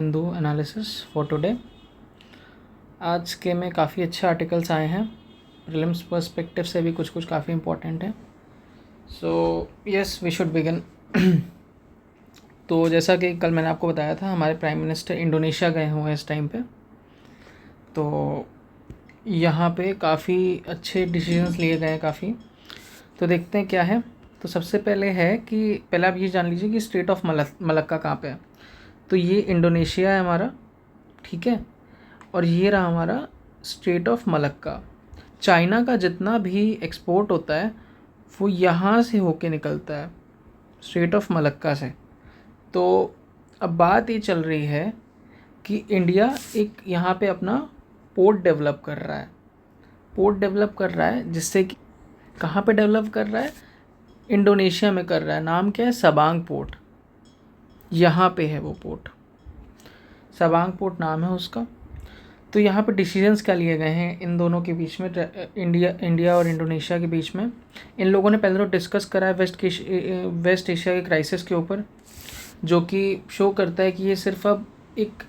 Hindu analysis for today. आज के में काफ़ी अच्छे आर्टिकल्स आए हैं, प्रीलिम्स पर्सपेक्टिव से भी कुछ काफ़ी इंपॉर्टेंट है। So yes, we should begin. तो जैसा कि कल मैंने आपको बताया था, हमारे प्राइम मिनिस्टर इंडोनेशिया गए हुए हैं इस टाइम पे। तो यहाँ पे काफ़ी अच्छे डिसीजंस लिए गए हैं काफ़ी। तो देखते हैं क्या है। तो सबसे पहले है कि पहले आप ये जान लीजिए कि स्टेट ऑफ मलक्का कहाँ पे है। तो ये इंडोनेशिया है हमारा, ठीक है। और ये रहा हमारा स्टेट ऑफ मलक्का। चाइना का जितना भी एक्सपोर्ट होता है वो यहाँ से होके निकलता है, स्टेट ऑफ मलक्का से। तो अब बात ये चल रही है कि इंडिया एक यहाँ पे अपना पोर्ट डेवलप कर रहा है। पोर्ट डेवलप कर रहा है जिससे कि कहाँ पे डेवलप कर रहा है, इंडोनेशिया में कर रहा है। नाम क्या है, सबांग पोर्ट। यहाँ पे है वो पोर्ट, सबांग पोर्ट नाम है उसका। तो यहाँ पे डिसीजंस क्या लिए गए हैं इन दोनों के बीच में, इंडिया और इंडोनेशिया के बीच में। इन लोगों ने पहले तो डिस्कस करा है वेस्ट एशिया के क्राइसिस के ऊपर, जो कि शो करता है कि ये सिर्फ अब एक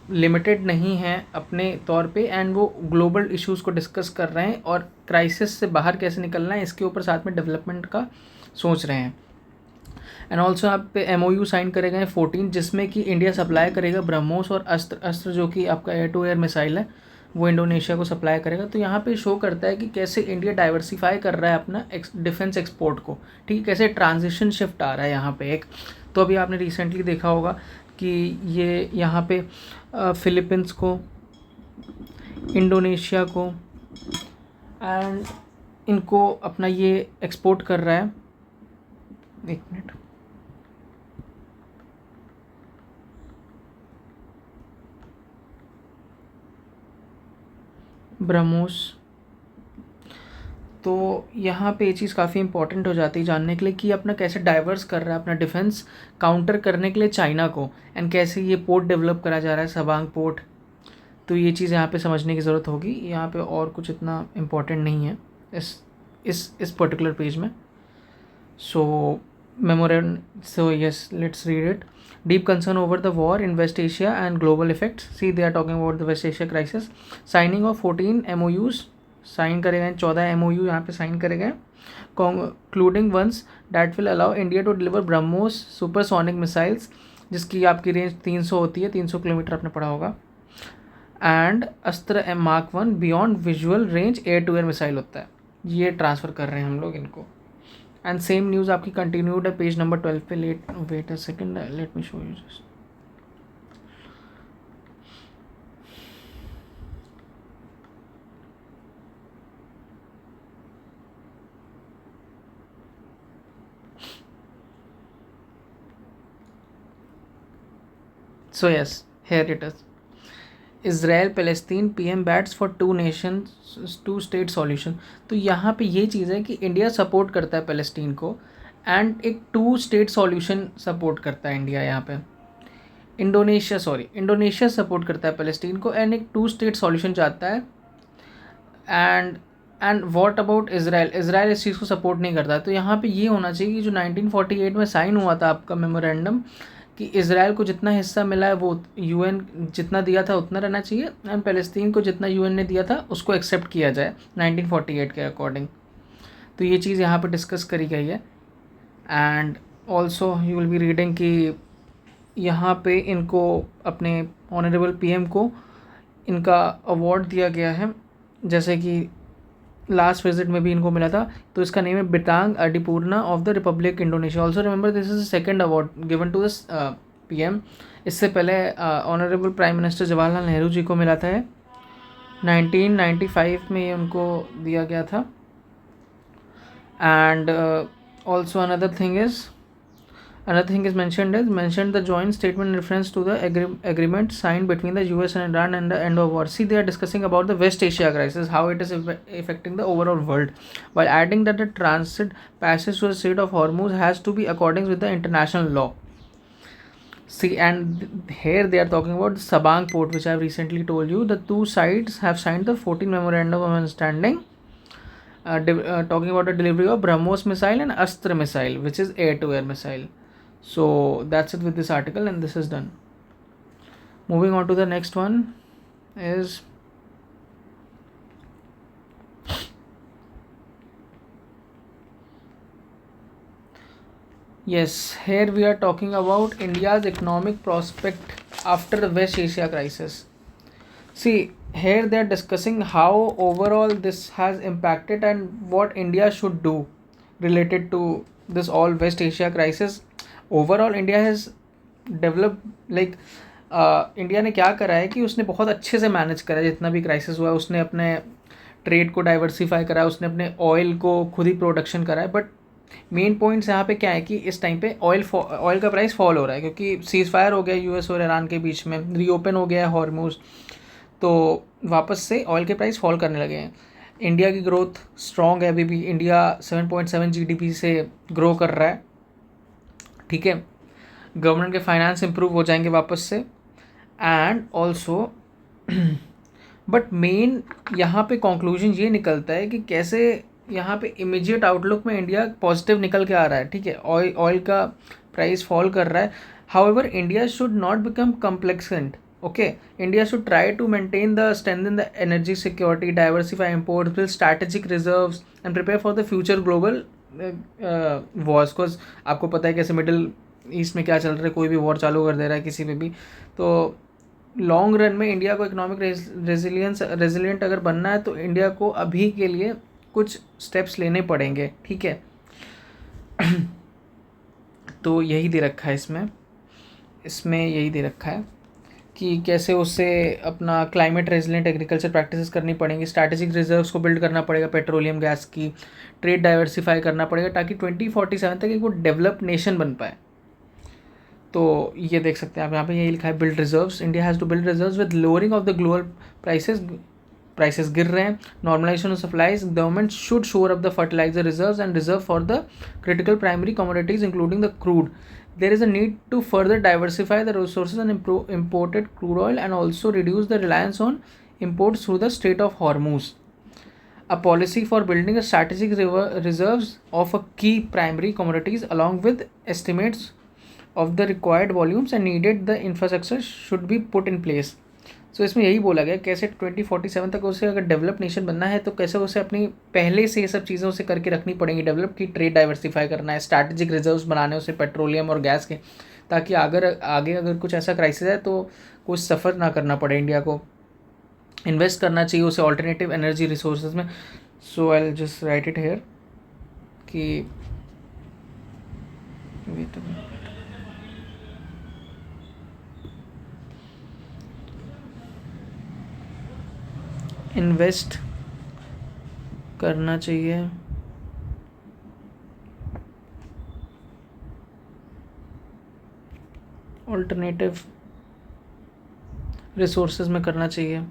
लिमिटेड नहीं है अपने तौर पे, एंड वो ग्लोबल इश्यूज़ को डिस्कस कर रहे हैं और क्राइसिस से बाहर कैसे निकलना है इसके ऊपर साथ में डेवलपमेंट का सोच रहे हैं। एंड ऑल्सो यहाँ पे MOU साइन करे गए 14, जिसमें कि इंडिया सप्लाई करेगा ब्रह्मोस और अस्त्र जो कि आपका एयर टू एयर मिसाइल है, वो इंडोनेशिया को सप्लाई करेगा। तो यहाँ पे शो करता है कि कैसे इंडिया डाइवर्सिफाई कर रहा है अपना डिफेंस एक्सपोर्ट को, ठीक है। कैसे ट्रांजिशन शिफ्ट आ रहा है यहाँ पे एक। तो अभी आपने रिसेंटली देखा होगा कि ये यहाँ पे फिलीपींस को, इंडोनेशिया को एंड इनको अपना ये एक्सपोर्ट कर रहा है। एक मिनट, ब्रह्मोस। तो यहाँ पे ये चीज़ काफ़ी इंपॉर्टेंट हो जाती है जानने के लिए कि अपना कैसे डाइवर्स कर रहा है अपना डिफेंस काउंटर करने के लिए चाइना को, एंड कैसे ये पोर्ट डेवलप करा जा रहा है, सबांग पोर्ट। तो ये चीज़ यहाँ पे समझने की ज़रूरत होगी। यहाँ पे और कुछ इतना इम्पोर्टेंट नहीं है इस पर्टिकुलर पेज में। सो so yes, let's read it. Deep concern over the war in West Asia and global effects. See, they are talking about the West Asia crisis. Signing of 14 MOUs, sign करे गए 14 MOU यहाँ पे sign करे गए, concluding ones that will allow India to deliver BrahMos supersonic missiles, जिसकी आपकी range 300 होती है, 300 किलोमीटर आपने पढ़ा होगा। And Astra Mark 1 beyond visual range air to air missile होता है, ये ट्रांसफ़र कर रहे हैं हम लोग इनको। एंड सेम न्यूज़ आपकी कंटिन्यूड है पेज नंबर 12 पे। Wait a second, let me show you just. So yes, here it is. Israel Palestine PM bats for two state solution. तो यहाँ पे ये चीज़ है कि इंडिया सपोर्ट करता है पैलेस्टीन को, एंड एक 2 स्टेट सॉल्यूशन सपोर्ट करता है इंडिया यहाँ पे। इंडोनेशिया सपोर्ट करता है पैलेस्टीन को, एंड एक 2 स्टेट सॉल्यूशन चाहता है। एंड व्हाट अबाउट इज़राइल इस चीज़ को सपोर्ट नहीं करता। तो यहाँ पे ये होना चाहिए कि जो 1948 में साइन हुआ था आपका मेमोरेंडम, कि इज़राइल को जितना हिस्सा मिला है वो UN जितना दिया था उतना रहना चाहिए, एंड फ़लस्तीन को जितना UN ने दिया था उसको एक्सेप्ट किया जाए 1948 के अकॉर्डिंग। तो ये चीज़ यहाँ पे डिस्कस करी गई है। And also you will be reading कि यहाँ पे इनको अपने ऑनरेबल PM को इनका अवार्ड दिया गया है, जैसे कि लास्ट विजिट में भी इनको मिला था। तो इसका नेम है Bintang Adipurna of the republic Indonesia. Also remember this is second award given to this PM। इससे पहले honourable prime minister Jawaharlal Nehru ji को मिला था 1995 में, ये उनको दिया गया था। And also another thing is mentioned the joint statement in reference to the agreement signed between the US and Iran and the end of war. See, they are discussing about the West Asia crisis, how it is affecting the overall world, while adding that the transit passage through the Strait of Hormuz has to be according with the international law. See, and here they are talking about Sabang port, which I have recently told you. The two sides have signed the 14 memorandum of understanding, talking about the delivery of BrahMos missile and Astra missile, which is air to air missile. So that's it with this article, and this is done. Moving on to the next one is, yes, here we are talking about India's economic prospect after the West Asia crisis. See, here they are discussing how overall this has impacted and what India should do related to this all West Asia crisis. Overall, India has developed like India ने क्या करा है कि उसने बहुत अच्छे से manage करा है जितना भी क्राइसिस हुआ है. उसने अपने ट्रेड को डाइवर्सिफाई करा है, उसने अपने ऑयल को खुद ही प्रोडक्शन करा है. बट मेन पॉइंट्स यहाँ पे क्या है कि इस टाइम पे ऑयल का प्राइस फॉल हो रहा है क्योंकि सीज फायर हो गया यूएस और ईरान के बीच में, रीओपन हो गया है हॉर्मूज, तो वापस से ऑयल के प्राइस फॉल करने लगे हैं. इंडिया की ग्रोथ स्ट्रॉन्ग है, अभी भी इंडिया 7.7 जीडीपी से ग्रो कर रहा है. ठीक है, गवर्नमेंट के फाइनेंस इंप्रूव हो जाएंगे वापस से. एंड ऑल्सो बट मेन यहाँ पे कंक्लूजन ये निकलता है कि कैसे यहाँ पे इमीडिएट आउटलुक में इंडिया पॉजिटिव निकल के आ रहा है. ठीक है, ऑयल का प्राइस फॉल कर रहा है. However India should not become complacent. Okay, India should try to maintain the strength in the energy security, diversify imports, build strategic reserves and prepare for the future global wars. Because आपको पता है कैसे middle east में क्या चल रहा है, कोई भी वॉर चालू कर दे रहा है किसी पे भी. तो लॉन्ग रन में इंडिया को इकोनॉमिक रेजिलिएंट अगर बनना है तो इंडिया को अभी के लिए कुछ स्टेप्स लेने पड़ेंगे. ठीक है, तो यही दे रखा है इसमें यही दे रखा है कि कैसे उससे अपना क्लाइमेट रेजिलिएंट एग्रीकल्चर प्रैक्टिसेस करनी पड़ेंगी, स्ट्रैटेजिक रिजर्व्स को बिल्ड करना पड़ेगा पेट्रोलियम गैस की, ट्रेड डाइवर्सिफाई करना पड़ेगा ताकि 2047 तक एक वो डेवलप्ड नेशन बन पाए. तो ये देख सकते हैं आप यहाँ पे यही लिखा है, build reserves. India has to build reserves with lowering of the global prices गिर रहे हैं, normalisation of supplies. Government should shore up the fertiliser reserves and reserve for the critical primary commodities including the crude. There is a need to further diversify the resources and improve imported crude oil and also reduce the reliance on imports through the Strait of Hormuz. A policy for building a strategic reserves of a key primary commodities along with estimates of the required volumes and needed the infrastructure should be put in place. So इसमें यही बोला गया कैसे 2047 तक उसे अगर develop nation बनना है तो कैसे उसे अपनी पहले से ये सब चीज़ें उसे करके रखनी पड़ेंगी. डेवलप की ट्रेड डाइवर्सिफाई करना है, स्ट्रैटेजिक रिजर्व्स बनाने उसे पेट्रोलियम और गैस के, ताकि आगे अगर कुछ ऐसा क्राइसिस है तो कुछ सफ़र ना करना पड़े इंडिया को. इन्वेस्ट करना चाहिए उसे ऑल्टरनेटिव एनर्जी रिसोर्सेज में. So I will just write it here कि इन्वेस्ट करना चाहिए ऑल्टरनेटिव रिसोर्सेज में करना चाहिए,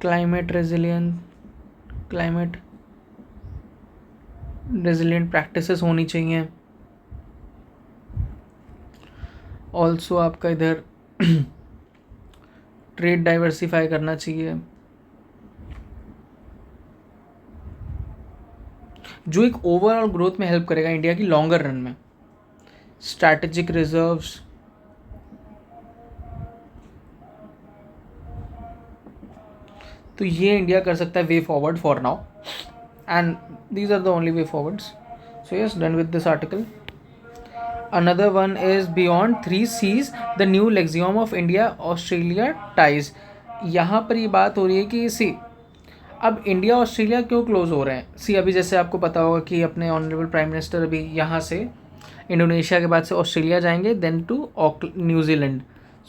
क्लाइमेट रेजिलिएंट प्रैक्टिसेस होनी चाहिए. ऑल्सो आपका इधर ट्रेड डाइवर्सिफाई करना चाहिए जो एक ओवरऑल ग्रोथ में हेल्प करेगा इंडिया की लॉन्गर रन में. स्ट्रैटेजिक रिजर्व्स, तो ये इंडिया कर सकता है way forward for now and these are the only way forwards. So yes, done with this article. Another one is beyond 3 seas, the new lexium of India-Australia ties. यहाँ पर ये बात हो रही है कि सी अब इंडिया ऑस्ट्रेलिया क्यों क्लोज हो रहे हैं. सी अभी जैसे आपको पता होगा कि अपने ऑनरेबल प्राइम मिनिस्टर अभी यहाँ से इंडोनेशिया के बाद से ऑस्ट्रेलिया जाएंगे, then to New Zealand.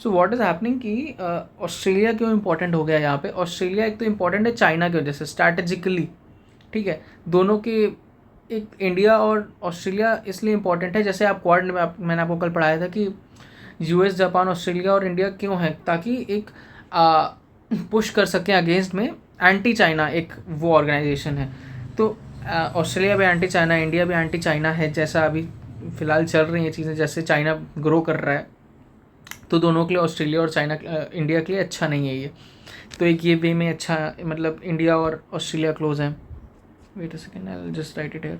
So what is happening कि ऑस्ट्रेलिया क्यों इंपॉर्टेंट हो गया यहाँ पे. ऑस्ट्रेलिया एक तो इम्पॉर्टेंट है चाइना की वजह से स्ट्रैटेजिकली. ठीक है, दोनों के एक इंडिया और ऑस्ट्रेलिया इसलिए इम्पॉर्टेंट है, जैसे आप क्वाड में मैंने आपको कल पढ़ाया था कि यूएस, जापान, ऑस्ट्रेलिया और इंडिया क्यों है, ताकि एक पुश कर सकें अगेंस्ट में. एंटी चाइना एक वो ऑर्गेनाइजेशन है, तो ऑस्ट्रेलिया भी एंटी चाइना, इंडिया भी एंटी चाइना है. जैसा अभी फ़िलहाल चल रही हैं चीज़ें, जैसे चाइना ग्रो कर रहा है, तो दोनों के लिए ऑस्ट्रेलिया और चाइना इंडिया के लिए अच्छा नहीं है ये. तो एक ये वे में अच्छा, मतलब इंडिया और ऑस्ट्रेलिया क्लोज हैं. Wait a second, I'll just write it here.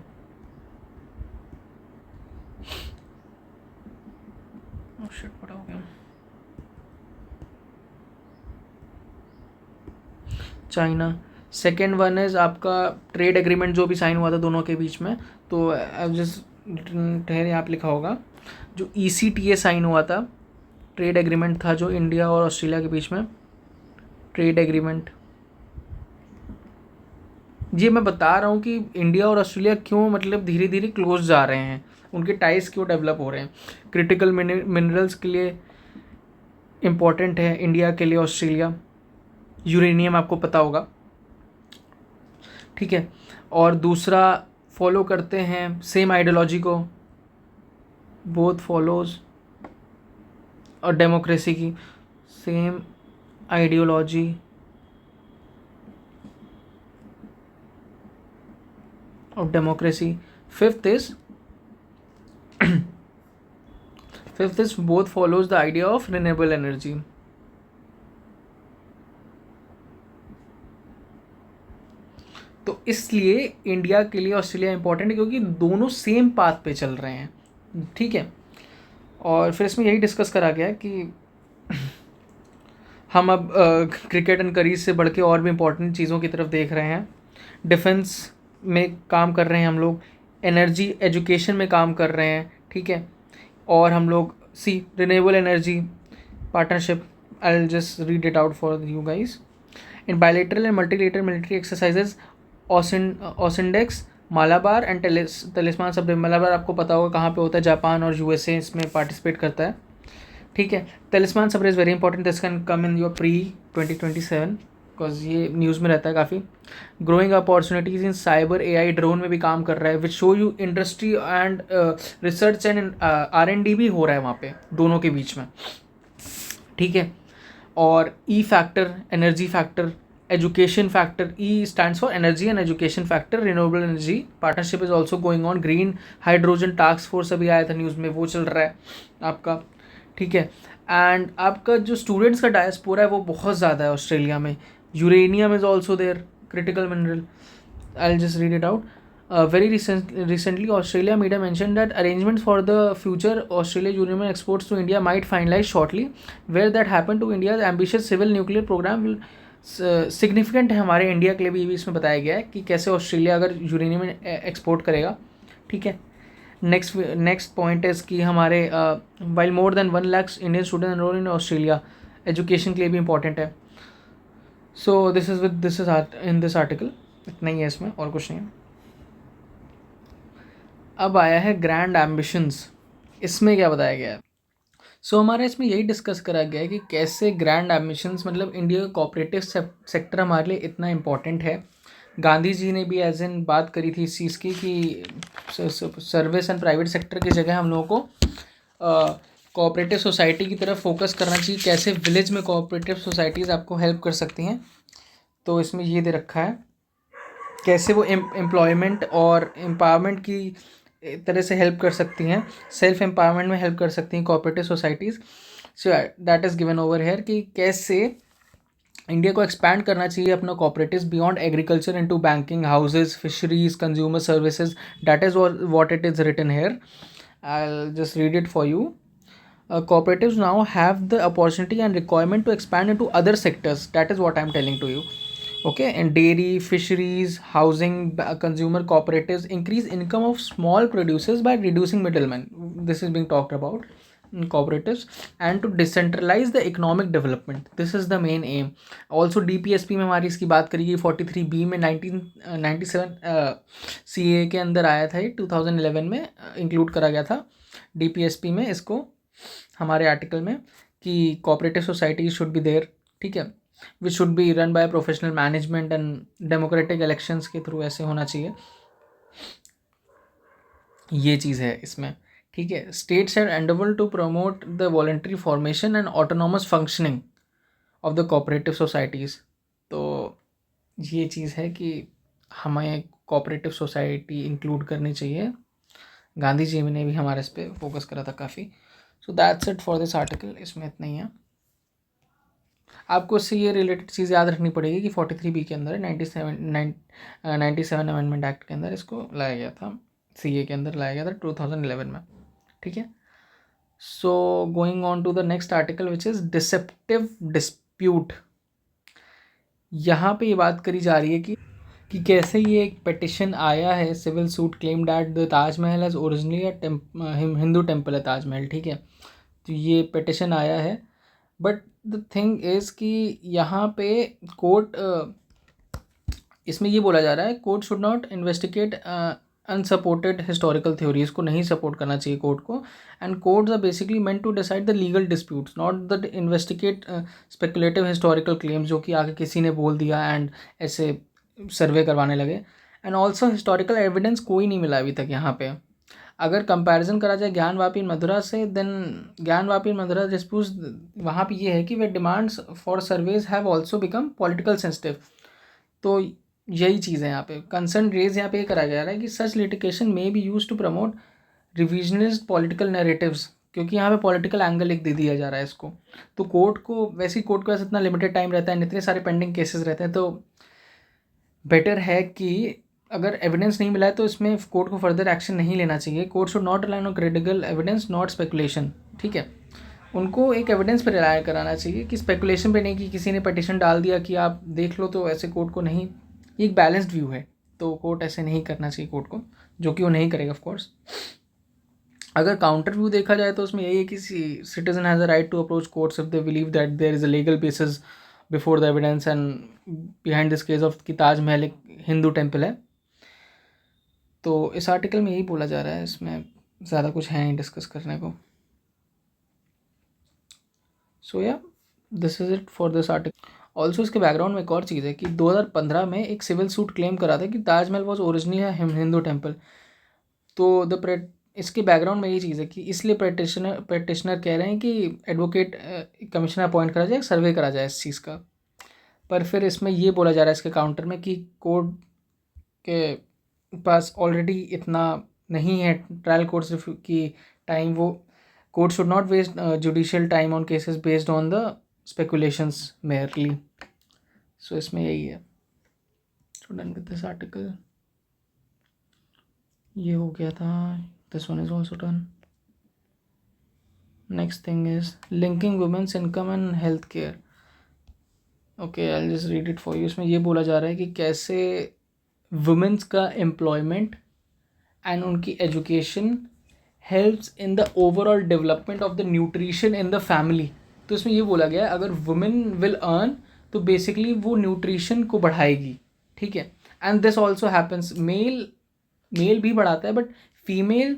Shit बड़ा हो गया। चाइना। सेकेंड वन इज़ आपका ट्रेड एग्रीमेंट जो भी साइन हुआ था दोनों के बीच में, तो जस्ट ठहर यहाँ पे लिखा होगा, जो ECTA साइन हुआ था, ट्रेड एग्रीमेंट था जो इंडिया और ऑस्ट्रेलिया के बीच में, ट्रेड एग्रीमेंट। ये मैं बता रहा हूँ कि इंडिया और ऑस्ट्रेलिया क्यों मतलब धीरे धीरे क्लोज जा रहे हैं, उनके टाइज क्यों डेवलप हो रहे हैं। क्रिटिकल मिनरल्स के लिए इम्पॉर्टेंट है इंडिया के लिए ऑस्ट्रेलिया, यूरेनियम आपको पता होगा, ठीक है। और दूसरा फॉलो करते हैं सेम आइडियोलॉजी को, बोथ फॉलोज, और डेमोक्रेसी की same ideology of democracy. Fifth is both follows the idea of renewable energy. तो इसलिए इंडिया के लिए ऑस्ट्रेलिया इंपॉर्टेंट है क्योंकि दोनों सेम पाथ पे चल रहे हैं, ठीक है। और फिर इसमें यही डिस्कस करा गया कि हम अब क्रिकेट एंड करीज से बढ़ के और भी इम्पोर्टेंट चीज़ों की तरफ देख रहे हैं। डिफेंस में काम कर रहे हैं हम लोग, एनर्जी एजुकेशन में काम कर रहे हैं, ठीक है। और हम लोग renewable energy partnership, I will just read it out for you guys. In bilateral and multilateral military exercises AUSINDEX, Malabar and Talisman सब। मालाबार आपको पता होगा कहाँ पे होता है, जापान और USA इसमें पार्टिसिपेट करता है, ठीक है। तलिस्मान सब्र is very important, this can come in your pre 2027 because ये न्यूज़ में रहता है काफ़ी। ग्रोइंग अपॉर्चुनिटीज़ इन साइबर AI ड्रोन में भी काम कर रहा है, which show you industry and research and R&D भी हो रहा है वहाँ पे दोनों के बीच में, ठीक है। और E factor, energy factor, education factor, E stands for energy and education factor, renewable energy partnership is also going on. Green hydrogen task force अभी आया था न्यूज़ में, वो चल रहा है आपका, ठीक है। एंड आपका जो स्टूडेंट्स का डायस्पोरा है वो बहुत ज़्यादा है ऑस्ट्रेलिया में। Uranium is also there, critical mineral. I just read it out. Very recently, Australia media mentioned that arrangements for the future Australia uranium exports to India might finalize shortly. Where that happened to India's ambitious civil nuclear program will significant है हमारे India के लिए भी इसमें बताया गया है कि कैसे ऑस्ट्रेलिया अगर यूरेनियम एक्सपोर्ट करेगा, ठीक है। नेक्स्ट पॉइंट है कि हमारे while more than 1 lakh Indian student enrol in Australia, education के लिए भी इंपॉर्टेंट है। So this is in this article, इतना ही है इसमें और कुछ नहीं है। अब आया है ग्रैंड एम्बिशंस, इसमें क्या बताया गया है। हमारे इसमें यही डिस्कस करा गया है कि कैसे ग्रैंड एम्बिशंस मतलब इंडिया का कोऑपरेटिव सेक्टर हमारे लिए इतना इम्पोर्टेंट है। गांधी जी ने भी एज इन बात करी थी इस चीज़ की कि सर्विस एंड प्राइवेट सेक्टर की जगह हम लोगों को कोऑपरेटिव सोसाइटी की तरफ फोकस करना चाहिए, कैसे विलेज में कोऑपरेटिव सोसाइटीज़ आपको हेल्प कर सकती हैं। तो इसमें ये दे रखा है कैसे वो एम्प्लॉयमेंट और एम्पावरमेंट की तरह से हेल्प कर सकती हैं, सेल्फ एम्पावरमेंट में हेल्प कर सकती हैं cooperative societies. So that is given over here कि कैसे इंडिया को एक्सपैंड करना चाहिए अपना cooperatives beyond agriculture into banking, houses, fisheries, consumer services. That is what it is written here. I will just read it for you. Cooperatives now have the opportunity and requirement to expand into other sectors. That is what I am telling to you. Okay, and dairy, fisheries, housing, consumer cooperatives increase income of small producers by reducing middlemen. This is being talked about in cooperatives, and to decentralize the economic development. This is the main aim. Also DPSP में हमारी इसकी बात करी गई 43B में 1997 CA के अंदर आया था, 2011 में इंक्लूड करा गया था DPSP में इसको हमारे आर्टिकल में कि cooperative society should be there, ठीक है, which should be run by professional management and democratic elections के थ्रू ऐसे होना चाहिए। ये चीज़ है इसमें, ठीक है। States have endeavoured to promote the voluntary formation and autonomous functioning of the cooperative societies. तो ये चीज़ है कि हमें कोऑपरेटिव सोसाइटी इंक्लूड करनी चाहिए। गांधी जी ने भी हमारे इस पर फोकस करा था काफ़ी। So that's it for this article, इसमें इतना ही है। आपको इससे ये रिलेटेड चीज़ याद रखनी पड़ेगी कि 43B के अंदर 97 अमेंडमेंट एक्ट के अंदर इसको लाया गया था, CA के अंदर लाया गया था 2011 में, ठीक है। So going on to the next article which is deceptive dispute. यहाँ पे ये बात करी जा रही है कि कैसे ये एक पिटिशन आया है, civil suit claim that the Taj Mahal as originally Hindu temple है ताजमहल, ठीक है। तो ये पिटिशन आया है, बट द थिंग इज़ कि यहाँ पे कोर्ट इसमें ये बोला जा रहा है court should not investigate unsupported historical theories को नहीं सपोर्ट करना चाहिए कोर्ट को। And courts are basically meant to decide the legal disputes, not the investigate speculative historical claims जो कि आगे किसी ने बोल दिया एंड ऐसे सर्वे करवाने लगे। एंड ऑल्सो हिस्टोरिकल एविडेंस कोई नहीं मिला अभी तक यहाँ पे। अगर कंपैरिजन करा जाए ज्ञानवापी मधुरा से, देन ज्ञानवापी मधुरा डिस्प्यूट्स वहाँ पे ये है कि वे demands for surveys have also become political sensitive. तो यही चीज़ है यहाँ पे। कंसर्न रेज यहाँ पे ये करा जा रहा है कि such litigation may be use to promote revisionist political narratives, क्योंकि यहाँ पे पॉलिटिकल एंगल एक दे दिया जा रहा है इसको। तो कोर्ट को वैसे ही कोर्ट के पास इतना लिमिटेड टाइम रहता है, इतने सारे पेंडिंग केसेस रहते हैं, तो बेटर है कि अगर एविडेंस नहीं मिला है तो इसमें कोर्ट को फर्दर एक्शन नहीं लेना चाहिए। Court should not rely on critical evidence not speculation, ठीक है। उनको एक एविडेंस पर रिलाय कराना चाहिए कि स्पेकुलेशन पे नहीं कि किसी ने पटिशन डाल दिया कि आप देख लो, तो ऐसे कोर्ट को नहीं। ये एक बैलेंस्ड व्यू है, तो कोर्ट ऐसे नहीं करना चाहिए कोर्ट को, जो कि वो नहीं करेगा ऑफ कोर्स। अगर काउंटर व्यू देखा जाए तो उसमें यही है कि citizen has a right to approach courts if they believe that there is a legal basis before the evidence and behind this case of कि ताजमहल एक हिंदू टेम्पल है। तो इस आर्टिकल में यही बोला जा रहा है, इसमें ज़्यादा कुछ है नहीं डिस्कस करने को। सो या this is it for this article. Also इसके बैकग्राउंड में एक और चीज़ है कि 2015 में एक सिविल सूट क्लेम करा था कि ताजमहल वॉज ओरिजिनली है हिंदू टेम्पल। तो इसके बैकग्राउंड में ये चीज़ है कि इसलिए पेटिशनर कह रहे हैं कि एडवोकेट कमिश्नर अपॉइंट करा जाए, सर्वे करा जाए इस चीज़ का। पर फिर इसमें ये बोला जा रहा है इसके काउंटर में कि कोर्ट के पास ऑलरेडी इतना नहीं है ट्रायल कोर्ट की टाइम, वो court should not waste judicial time on cases based on the speculations merely. So इसमें यही है। So done with this article. ये हो गया था, this one is also done. Next thing is linking women's income and health care. Okay, I just read it for you. इसमें ये बोला जा रहा है कि कैसे वुमेन्स का एम्प्लॉयमेंट एंड उनकी education helps in the overall development of the nutrition in the family. तो इसमें ये बोला गया है अगर वुमेन विल अर्न तो बेसिकली वो न्यूट्रिशन को बढ़ाएगी, ठीक है। And this also happens, male भी बढ़ाता है, बट फीमेल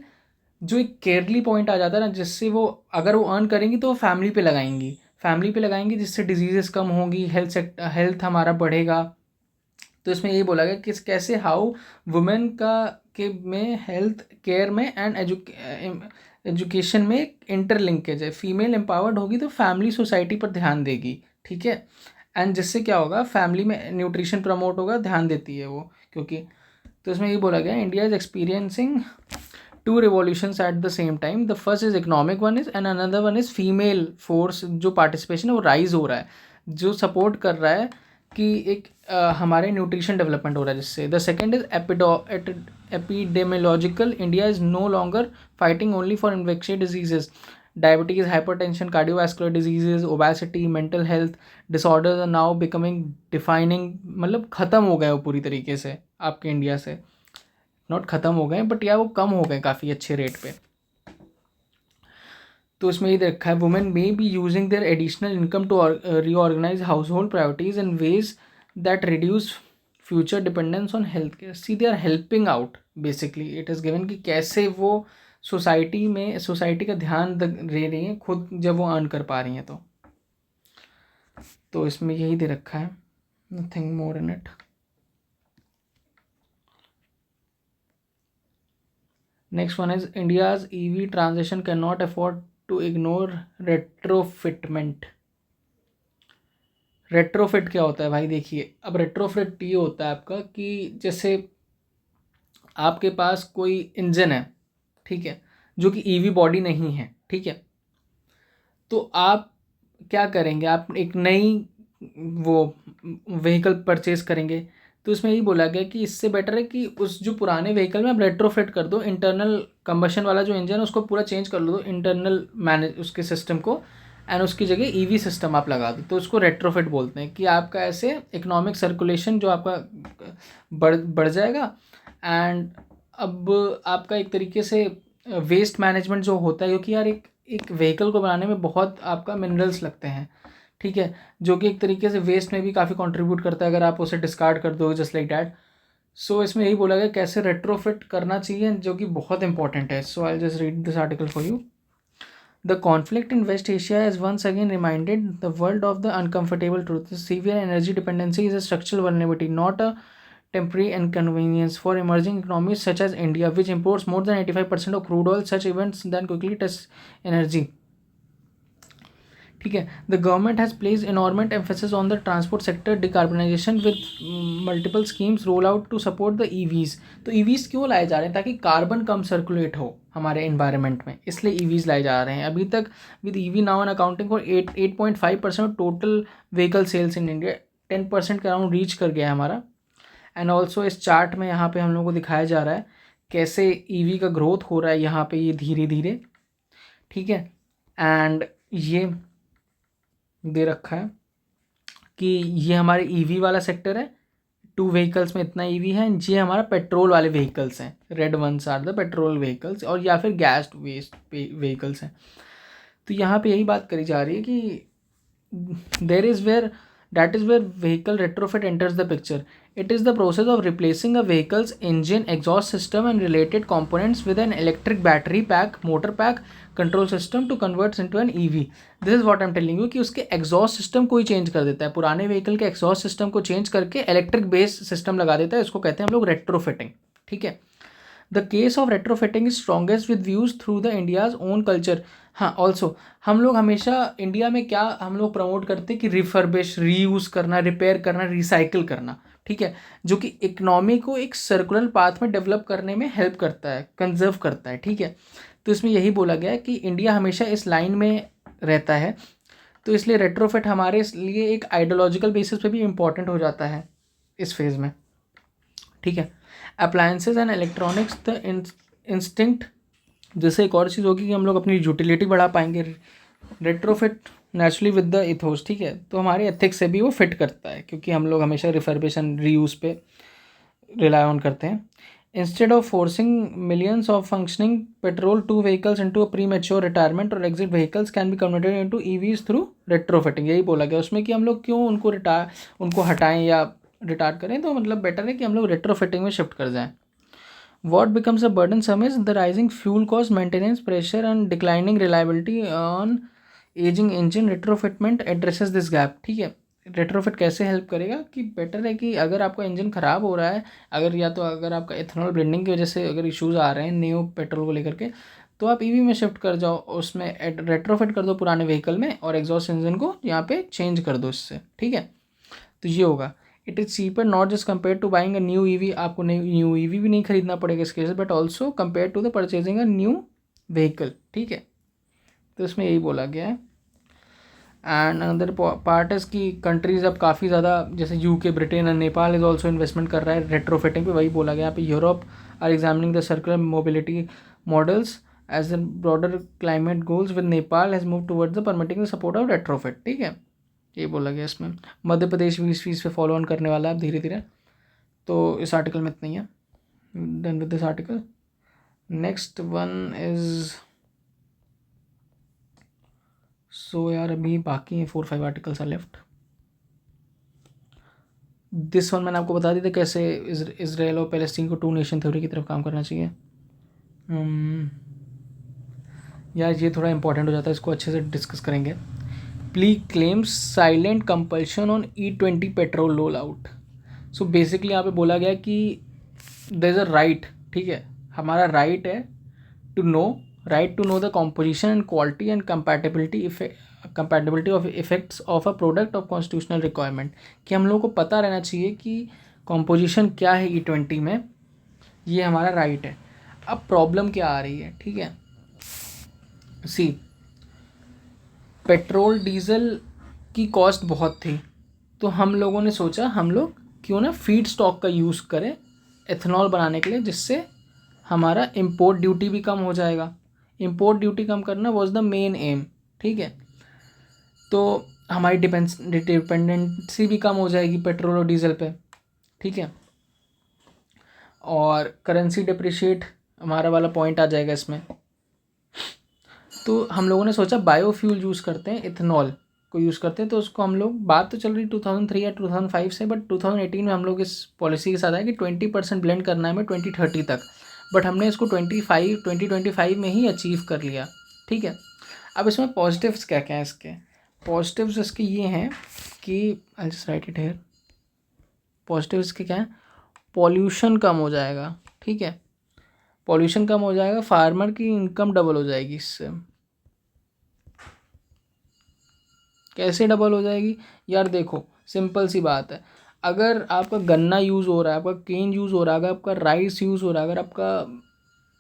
जो एक केयरली पॉइंट आ जाता है ना, जिससे वो अगर वो अर्न करेंगी तो वो फैमिली पे लगाएंगी जिससे डिजीजेस कम होंगी, हेल्थ हमारा बढ़ेगा। तो इसमें यही बोला गया कि कैसे हाउ वुमेन का के में हेल्थ केयर में एंड एजुकेशन में इंटरलिंकेज है। फीमेल एम्पावर्ड होगी तो फैमिली सोसाइटी पर ध्यान देगी, ठीक है। एंड जिससे क्या होगा, फैमिली में न्यूट्रिशन प्रमोट होगा, ध्यान देती है वो, क्योंकि तो इसमें ये बोला गया India is experiencing two revolutions at the same time. The first is economic one is and another one is female force जो पार्टिसिपेशन है वो राइज हो रहा है, जो सपोर्ट कर रहा है कि एक हमारे न्यूट्रिशन डेवलपमेंट हो रहा है जिससे। The second is epidemiological, India is no longer fighting only for infectious diseases, diabetes, hypertension, cardiovascular diseases, obesity, mental health disorders are now becoming defining. मतलब ख़त्म हो गए वो पूरी तरीके से आपके इंडिया से, नॉट ख़त्म हो गए बट या वो कम हो गए काफ़ी अच्छे रेट पे। तो इसमें ये रखा है women may be using their additional income to reorganise household priorities in ways that reduce future dependence on health care. See they are helping out, basically it is given कि कैसे वो society का ध्यान दे रही हैं खुद जब वो अर्न कर पा रही हैं। तो इसमें यही दे रखा है, nothing more in it. Next one is India's EV transition can not afford to ignore retrofitment. Retrofit क्या होता है भाई? देखिए, अब रेट्रोफिट ये होता है आपका कि जैसे आपके पास कोई इंजन है, ठीक है, जो कि EV बॉडी नहीं है, ठीक है, तो आप क्या करेंगे? आप एक नई वो व्हीकल परचेज करेंगे तो इसमें यही बोला गया कि इससे बेटर है कि उस जो पुराने व्हीकल में आप रेट्रोफिट कर दो, इंटरनल कंबशन वाला जो इंजन है उसको पूरा चेंज कर लो, इंटरनल मैनेज उसके सिस्टम को, एंड उसकी जगह ईवी सिस्टम आप लगा दो। तो उसको रेट्रोफिट बोलते हैं कि आपका ऐसे इकोनॉमिक सर्कुलेशन जो आपका बढ़ जाएगा, एंड अब आपका एक तरीके से वेस्ट मैनेजमेंट जो होता है, क्योंकि यार एक व्हीकल को बनाने में बहुत आपका मिनरल्स लगते हैं, ठीक है, जो कि एक तरीके से वेस्ट में भी काफ़ी कंट्रीब्यूट करता है अगर आप उसे डिस्कार्ड कर दो जस्ट लाइक डैट। सो इसमें यही बोला गया कैसे रेट्रोफिट करना चाहिए, जो कि बहुत इंपॉर्टेंट है। So I just read this article for you. The conflict in West Asia has once again reminded the world of the uncomfortable truth. Severe energy dependency is a structural vulnerability, not a temporary inconvenience. For emerging economies such as India, which imports more than 85% of crude oil, such events then quickly test energy. ठीक है, the government has place enormous emphasis on the transport sector decarbonisation with multiple schemes roll out to support the EVs. तो EVs क्यों लाए जा रहे हैं? ताकि carbon कम circulate हो हमारे इन्वायरमेंट में, इसलिए ईवीज़ लाए जा रहे हैं। अभी तक with EV now an accounting for 8.5% of total vehicle sales in India, 10% के अराउंड रीच कर गया है हमारा। एंड ऑल्सो इस चार्ट में यहाँ पे हम लोग को दिखाया जा रहा है कैसे ईवी का ग्रोथ हो रहा है यहाँ पे, ये धीरे धीरे, ठीक है। एंड ये दे रखा है कि ये हमारे ईवी वाला सेक्टर है, 2 व्हीकल्स में इतना ईवी है। ये हमारा पेट्रोल वाले व्हीकल्स हैं, red ones are the petrol vehicles, और या फिर गैस वेस्ट व्हीकल्स हैं। तो यहाँ पे यही बात करी जा रही है कि that is where vehicle retrofit enters the picture. It is the process of replacing a vehicle's engine, exhaust system and related components with an electric battery pack, motor pack, control system to convert into an EV. This is what I'm telling you कि उसके exhaust system को ही change कर देता है, पुराने vehicle के exhaust system को change करके electric based system लगा देता है। इसको कहते हैं हम लोग retrofitting, ठीक है। The case of retrofitting is strongest with views through the India's own culture. हाँ, ऑल्सो हम लोग हमेशा इंडिया में क्या हम लोग प्रमोट करते हैं कि रिफर्बिश, रीयूज़ करना, रिपेयर करना, रिसाइकिल करना, ठीक है, जो कि इकनॉमी को एक सर्कुलर पाथ में डेवलप करने में हेल्प करता है, कंजर्व करता है, ठीक है। तो इसमें यही बोला गया है कि इंडिया हमेशा इस लाइन में रहता है, तो इसलिए रेट्रोफिट हमारे लिए एक आइडियोलॉजिकल बेसिस पे भी इम्पॉर्टेंट हो जाता है इस फेज़ में, ठीक है। Appliances and electronics the instinct, जैसे एक और चीज़ होगी कि हम लोग अपनी यूटिलिटी बढ़ा पाएंगे। Retrofit naturally with the ethos, ठीक है, तो हमारे एथिक्स से भी वो फिट करता है, क्योंकि हम लोग हमेशा रिफर्बिशन, रीयूज़ पे रिलाई ऑन करते हैं। Instead of forcing millions of functioning petrol two vehicles into a premature retirement और exit vehicles can be converted into EVs through retrofitting. यही बोला गया उसमें कि हम लोग क्यों उनको हटाएं या रिटार्ड करें, तो मतलब बेटर है कि हम लोग रेट्रोफिटिंग में शिफ्ट कर जाएं। What becomes a burdensome is the rising fuel cost, maintenance pressure and declining reliability on aging engine. Retrofitment addresses this gap, ठीक है। रेट्रोफिट कैसे हेल्प करेगा कि बेटर है कि अगर आपका इंजन ख़राब हो रहा है, अगर या तो अगर आपका इथेनॉल ब्लेंडिंग की वजह से अगर इश्यूज़ आ रहे हैं न्यू पेट्रोल को लेकर के, तो आप ईवी में शिफ्ट कर जाओ, उसमें रेट्रोफिट कर दो पुराने व्हीकल में और एग्जॉस्ट इंजन को यहाँ पे चेंज कर दो इससे, ठीक है। तो ये होगा। It is cheaper not just compare to buying a new EV, आपको न्यू ईवी भी नहीं खरीदना पड़ेगा इस case, but also compare to the purchasing a new vehicle, ठीक है। तो इसमें यही बोला गया है। एंड अनदर पार्ट इज़ की कंट्रीज़ अब काफ़ी ज़्यादा, जैसे UK, Britain and Nepal is also investment कर रहा है रेट्रोफिटिंग पे। वही बोला गया यहाँ पे, Europe are examining the circular mobility models as an broader climate goals with Nepal has move towards the permitting the support of retrofit, ठीक है। ये बोला गया इसमें। मध्य प्रदेश भी इस फीस पे फॉलो ऑन करने वाला है अब धीरे धीरे। तो इस आर्टिकल में इतना ही है। Done with this article. Next one is, so यार अभी बाकी हैं 4-5 articles are left. This one मैंने आपको बता दी थी कैसे इसराइल और पैलेस्टीन को 2 नेशन थ्योरी की तरफ काम करना चाहिए। यार ये थोड़ा इंपॉर्टेंट हो जाता है, इसको अच्छे से डिस्कस करेंगे। Plea claims silent compulsion on E20 petrol roll out. So basically यहाँ पे बोला गया कि देयर इज़ अ राइट, ठीक है, हमारा राइट है to know the composition and quality and compatibility of effects of a product of constitutional requirement, कि हम लोगों को पता रहना चाहिए कि कॉम्पोजिशन क्या है E20 में, ये हमारा राइट है। अब प्रॉब्लम क्या आ रही है, ठीक है, सी पेट्रोल डीजल की कॉस्ट बहुत थी, तो हम लोगों ने सोचा हम लोग क्यों ना फीड स्टॉक का यूज़ करें एथेनॉल बनाने के लिए, जिससे हमारा इम्पोर्ट ड्यूटी भी कम हो जाएगा। इम्पोर्ट ड्यूटी कम करना वॉज द मेन एम, ठीक है। तो हमारी डिपेंडेंसी भी कम हो जाएगी पेट्रोल और डीजल पे, ठीक है। और करेंसी डिप्रिशिएट हमारा वाला पॉइंट आ जाएगा इसमें। तो हम लोगों ने सोचा बायोफ्यूल यूज़ करते हैं, इथेनॉल को यूज़ करते हैं। तो उसको हम लोग, बात तो चल रही 2003 या 2005 से, बट 2018 में हम लोग इस पॉलिसी के साथ आए कि 20% ब्लेंड करना है हमें 2030 तक। बट हमने इसको 2025 में ही अचीव कर लिया, ठीक है। अब इसमें पॉजिटिव्स क्या क्या हैं इसके? पॉजिटिव्स इसके ये हैं कि I just write it here. Positives के क्या हैं? पॉल्यूशन कम हो जाएगा, ठीक है। पॉल्यूशन कम हो जाएगा, फार्मर की इनकम डबल हो जाएगी इससे। कैसे डबल हो जाएगी यार? देखो सिंपल सी बात है, अगर आपका गन्ना यूज़ हो रहा है, आपका केन यूज़ हो रहा है, अगर आपका राइस यूज़ हो रहा है, अगर आपका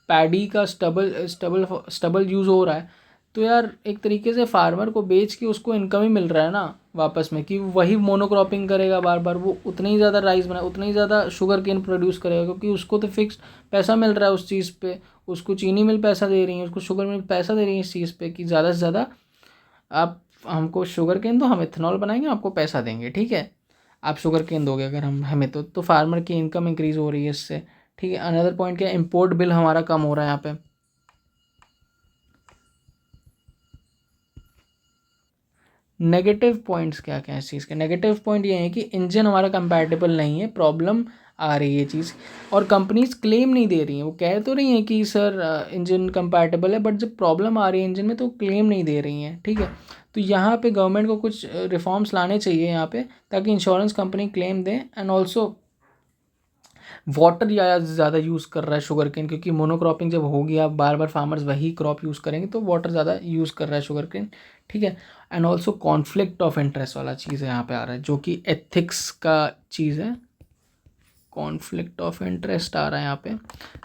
पैडी का स्टबल यूज़ हो रहा है, तो यार एक तरीके से फार्मर को बेच के उसको इनकम ही मिल रहा है ना वापस में, कि वही मोनोक्रॉपिंग करेगा बार बार, वो उतना ही ज़्यादा राइस बनाए, उतना ही ज़्यादा शुगर केन प्रोड्यूस करेगा, क्योंकि उसको तो फिक्स पैसा मिल रहा है उस चीज़ पे। उसको चीनी मिल पैसा दे रही है, उसको शुगर मिल पैसा दे रही है इस चीज़ पे कि ज़्यादा से ज़्यादा आप हमको शुगर केन दो, हम इथेनॉल बनाएंगे, आपको पैसा देंगे, ठीक है। आप शुगर केन दोगे अगर हम हमें, तो फार्मर की इनकम इंक्रीज़ हो रही है इससे, ठीक है। अनदर पॉइंट क्या है? इम्पोर्ट बिल हमारा कम हो रहा है यहाँ पे। नेगेटिव पॉइंट्स क्या क्या है इस चीज़ के? नेगेटिव पॉइंट ये है कि इंजन हमारा कंपैटिबल नहीं है, प्रॉब्लम आ रही है चीज़। और कंपनीज क्लेम नहीं दे रही हैं, वो कह तो रही हैं कि सर इंजन कंपैटिबल है, बट जब प्रॉब्लम आ रही है इंजन में तो क्लेम नहीं दे रही हैं, ठीक है। तो यहाँ पे गवर्नमेंट को कुछ रिफॉर्म्स लाने चाहिए यहाँ पे, ताकि इंश्योरेंस कंपनी क्लेम दें। एंड ऑल्सो वाटर ज़्यादा यूज़ कर रहा है शुगर केन, क्योंकि मोनोक्रॉपिंग जब होगी, आप बार बार फार्मर्स वही क्रॉप यूज़ करेंगे, तो वाटर ज़्यादा यूज़ कर रहा है शुगर केन, ठीक है। And also conflict of interest वाला चीज़ है यहाँ पे आ रहा है, जो कि एथिक्स का चीज़ है। कॉन्फ्लिक्ट ऑफ इंटरेस्ट आ रहा है यहाँ पे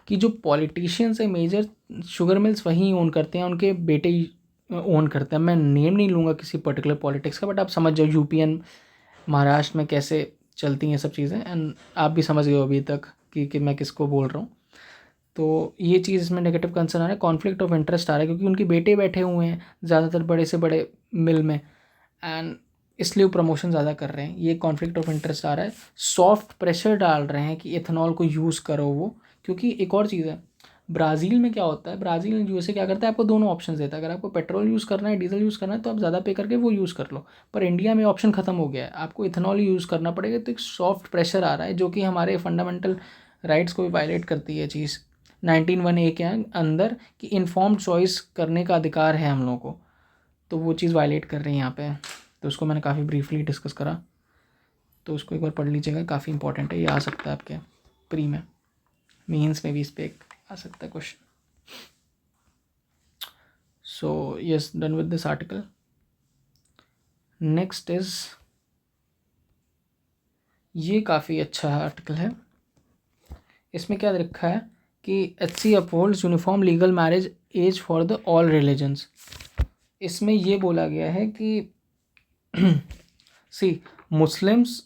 कि जो पॉलिटिशियंस है मेजर, शुगर मिल्स वही ओन करते हैं, उनके बेटे ओन करते हैं। मैं नेम नहीं लूँगा किसी पर्टिकुलर पॉलिटिक्स का, बट आप समझ जाओ यूपी एंड महाराष्ट्र में कैसे चलती हैं सब चीज़ें। एंड आप भी समझ गए हो अभी तक कि मैं किसको बोल रहा हूँ। तो ये चीज़ इसमें नेगेटिव कंसर्न आ रहा है, कॉन्फ्लिक्ट ऑफ इंटरेस्ट आ रहा है, क्योंकि उनके बेटे बैठे हुए हैं ज़्यादातर बड़े से बड़े मिल में, एंड इसलिए वो प्रमोशन ज़्यादा कर रहे हैं। ये कॉन्फ्लिक्ट ऑफ इंटरेस्ट आ रहा है। सॉफ्ट प्रेशर डाल रहे हैं कि इथेनॉल को यूज़ करो वो, क्योंकि एक और चीज़ है, ब्राज़ील में क्या होता है, ब्राज़ील यूएसए क्या करता है, आपको दोनों ऑप्शन देता है। अगर आपको पेट्रोल यूज़ करना है, डीजल यूज़ करना है, तो आप ज़्यादा पे करके वो यूज़ कर लो। पर इंडिया में ऑप्शन ख़त्म हो गया है, आपको इथेनॉल यूज़ करना पड़ेगा। तो एक सॉफ्ट प्रेशर आ रहा है, जो कि हमारे फंडामेंटल राइट्स को भी वायलेट करती है चीज़ 19(1)(a) के अंदर, कि इन्फॉर्म्ड चॉइस करने का अधिकार है हम लोगों को, तो वो चीज़ वायलेट कर रही है यहाँ पे। तो उसको मैंने काफ़ी ब्रीफली डिस्कस करा, तो उसको एक बार पढ़ लीजिएगा, काफ़ी इंपॉर्टेंट है। ये आ सकता है आपके प्री में, मीन्स में भी इस पर आ सकता है question. So yes, done with this article. Next is, ये काफ़ी अच्छा आर्टिकल है। इसमें क्या रखा है कि HC upholds uniform legal marriage age for the all religions. इसमें ये बोला गया है कि सी मुस्लिम्स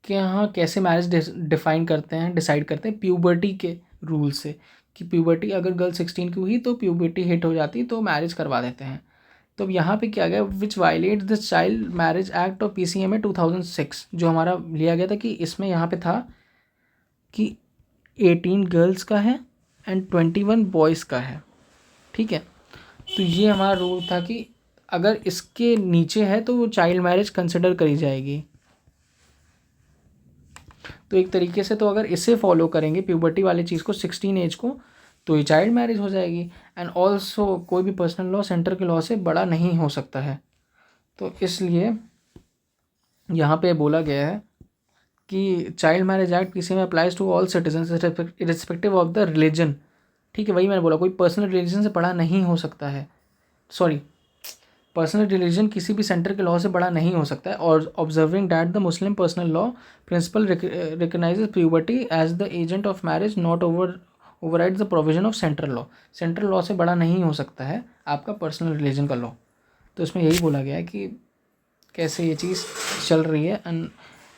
के यहाँ कैसे मैरिज डिफाइन करते हैं, डिसाइड करते हैं प्यूबर्टी के रूल से, कि प्यूबर्टी अगर गर्ल 16 की हुई तो प्यूबर्टी हिट हो जाती तो मैरिज करवा देते हैं। तो अब यहाँ पे क्या गया, which violate the child marriage act of PCMA 2006, जो हमारा लिया गया था, कि इसमें यहाँ पे था कि 18 गर्ल्स का है एंड 21 बॉयज़ का है, ठीक है। तो ये हमारा रूल था कि अगर इसके नीचे है तो वो चाइल्ड मैरिज कंसिडर करी जाएगी। तो एक तरीके से तो अगर इसे फॉलो करेंगे प्यूबर्टी वाले चीज़ को, 16 एज को, तो ये चाइल्ड मैरिज हो जाएगी। एंड ऑल्सो कोई भी पर्सनल लॉ सेंटर के लॉ से बड़ा नहीं हो सकता है। तो इसलिए यहाँ पे बोला गया है कि चाइल्ड मैरिज एक्ट किसी में applies to all citizens irrespective of the religion, ठीक है। वही मैंने बोला, कोई पर्सनल रिलीजन से बड़ा नहीं हो सकता है, सॉरी, पर्सनल रिलीजन किसी भी सेंटर के लॉ से बड़ा नहीं हो सकता है। और observing that the Muslim personal law principal recognises puberty as the agent of marriage not override the provision of central law. Central law से बड़ा नहीं हो सकता है आपका पर्सनल रिलीजन का लॉ। तो इसमें यही बोला गया है कि कैसे ये चीज़ चल रही है। एंड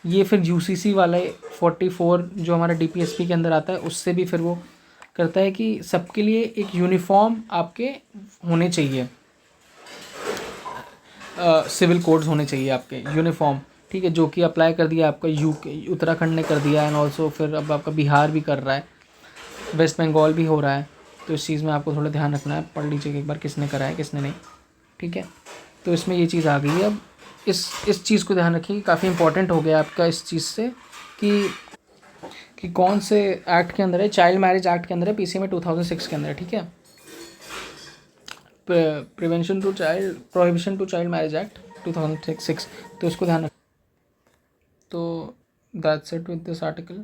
ये फिर यूसीसी वाले 44 जो हमारा डीपीएसपी के अंदर आता है उससे भी फिर वो करता है कि सबके लिए एक यूनिफॉर्म आपके होने चाहिए, सिविल कोड्स होने चाहिए आपके यूनिफॉर्म, ठीक है, जो कि अप्लाई कर दिया आपका उत्तराखंड ने कर दिया एंड ऑल्सो फिर अब आपका बिहार भी कर रहा है, वेस्ट बंगाल भी हो रहा है। तो इस चीज़ में आपको थोड़ा ध्यान रखना है, पढ़ लीजिए एक बार किसने करा है किसने नहीं, ठीक है। तो इसमें ये चीज़ आ गई है। अब इस चीज़ को ध्यान रखिए, काफ़ी इंपॉर्टेंट हो गया आपका इस चीज़ से कि कौन से एक्ट के अंदर है, चाइल्ड मैरिज एक्ट के अंदर है, पीसी में 2006 के अंदर है, ठीक है, prevention to child prohibition to child marriage act 2006। तो इसको ध्यान रख। तो that's it with this article.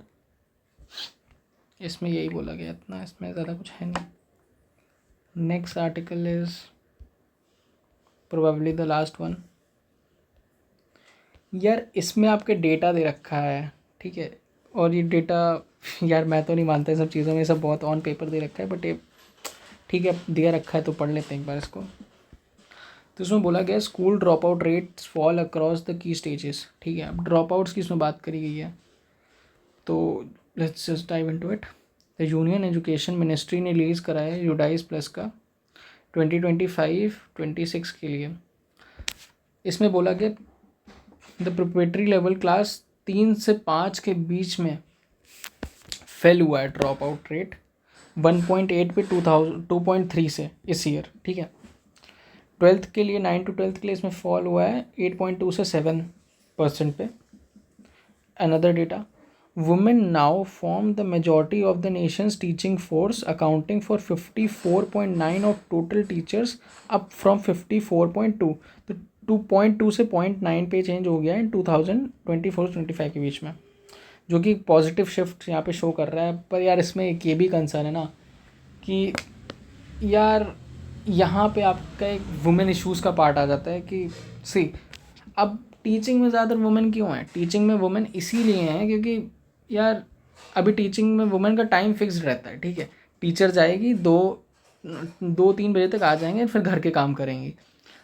इसमें यही बोला गया, इतना इसमें ज़्यादा कुछ है नहीं। Next article is probably the last one. यार इसमें आपके डेटा दे रखा है, ठीक है, और ये डेटा यार मैं तो नहीं मानता इन सब चीज़ों में, सब बहुत ऑन पेपर दे रखा है, बट ये ठीक है दिया रखा है तो पढ़ लेते हैं एक बार इसको। तो इसमें बोला गया school drop out rates fall across the key stages, ठीक है। अब ड्रॉप आउट्स की इसमें बात करी गई है, तो let's just dive into it. The union education ministry ने रिलीज़ करा है यूडाइस प्लस का 2025-26 के लिए। इसमें बोला गया द प्रिपरेटरी लेवल क्लास 3 से 5 के बीच में फेल हुआ है ड्रॉप आउट रेट 1.8 पे 2.3 से इस ईयर, ठीक है। 12th के लिए 9 to 12th के लिए इसमें फॉल हुआ है 8.2 से 7% पे। Another data, women now form the majority of the Nations teaching force accounting for 54.9 of total teachers up from 54.2। तो 2.2 से 0.9 पे चेंज हो गया है 2024-25 के बीच में, जो कि पॉजिटिव शिफ्ट यहाँ पे शो कर रहा है। पर यार इसमें एक ये भी कंसर्न है ना कि यार यहाँ पे आपका एक वुमेन इश्यूज़ का पार्ट आ जाता है कि सी अब टीचिंग में ज़्यादातर वुमेन क्यों है, टीचिंग में वुमेन इसीलिए हैं क्योंकि यार अभी टीचिंग में वुमेन का टाइम फिक्स्ड रहता है, ठीक है। टीचर जाएगी 2-3 बजे तक आ जाएंगे, फिर घर के काम करेंगी।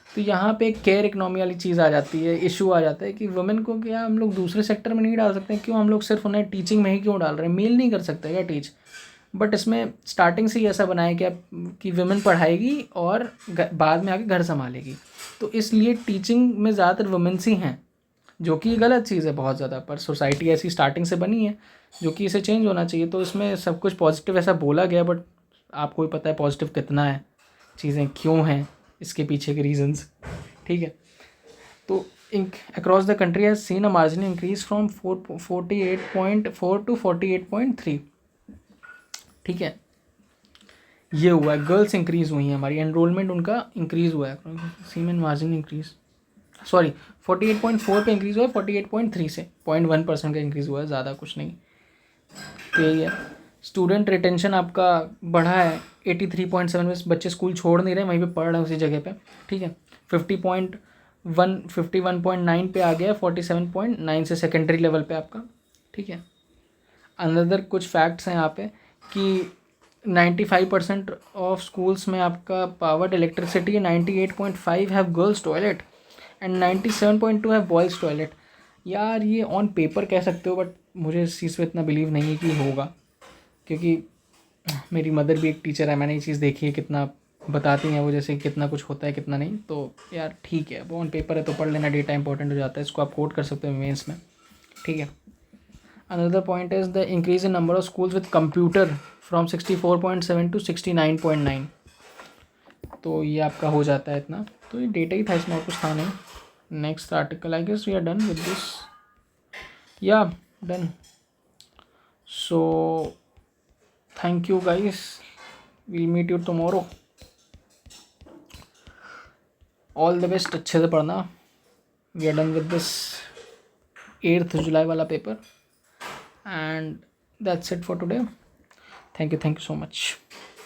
तो यहाँ पे एक केयर इकनॉमी वाली चीज़ आ जाती है, इशू आ जाता है कि वुमेन को क्या हम लोग दूसरे सेक्टर में नहीं डाल सकते, क्यों हम लोग सिर्फ उन्हें टीचिंग में ही क्यों डाल रहे हैं, मेल नहीं कर सकते क्या टीच। बट इसमें स्टार्टिंग से ही ऐसा बनाया गया कि वुमेन पढ़ाएगी और बाद में आके घर संभालेगी, तो इसलिए टीचिंग में ज़्यादातर वुमेन्स ही हैं, जो कि गलत चीज़ है बहुत ज़्यादा। पर सोसाइटी ऐसी स्टार्टिंग से बनी है जो कि इसे चेंज होना चाहिए। तो इसमें सब कुछ पॉजिटिव ऐसा बोला गया, बट आपको भी पता है पॉजिटिव कितना है, चीज़ें क्यों हैं, इसके पीछे के रीजंस, ठीक है। तो across the country has seen a marginal increase from 48.4 to 48.3, ठीक है। ये हुआ है, गर्ल्स इंक्रीज़ हुई हैं हमारी, एनरोलमेंट उनका इंक्रीज़ हुआ है, सीमेन मार्जिन इंक्रीज़, सॉरी 48.4 पे इंक्रीज़ हुआ है 48.3 से 0.1% का इंक्रीज़ हुआ है, ज़्यादा कुछ नहीं। तो यही है। स्टूडेंट रिटेंशन आपका बढ़ा है 83.7 में, बच्चे स्कूल छोड़ नहीं रहे, वहीं पे पढ़ रहे हैं उसी जगह पे, ठीक है। 51.9 पे आ गया 47.9 से सेकेंडरी लेवल पे आपका, ठीक है। अनदर कुछ फैक्ट्स हैं यहाँ पे कि 95% ऑफ स्कूल्स में आपका powered electricity, 98.5 have girls toilet and 97.2 have boys toilet. यार ये ऑन पेपर कह सकते हो, बट मुझे इस चीज़ पे इतना बिलीव नहीं है कि होगा, क्योंकि मेरी मदर भी एक टीचर है, मैंने ये चीज़ देखी है, कितना बताती हैं वो, जैसे कितना कुछ होता है कितना नहीं। तो यार ठीक है, वो ऑन पेपर है तो पढ़ लेना, डेटा इंपॉर्टेंट हो जाता है, इसको आप कोट कर सकते हो मेंस में, ठीक है। Another point is the increase in number of schools with computer from 64.7 to 69.9। तो ये आपका हो जाता है इतना, तो ये डेटा ही था, इसमें और कुछ था नहीं। Next article, I guess we are done with this, या done. So thank you guys, we'll meet you tomorrow, all the best, अच्छे से पढ़ना। We are done with this 8 जुलाई वाला paper, and that's it for today. Thank you so much.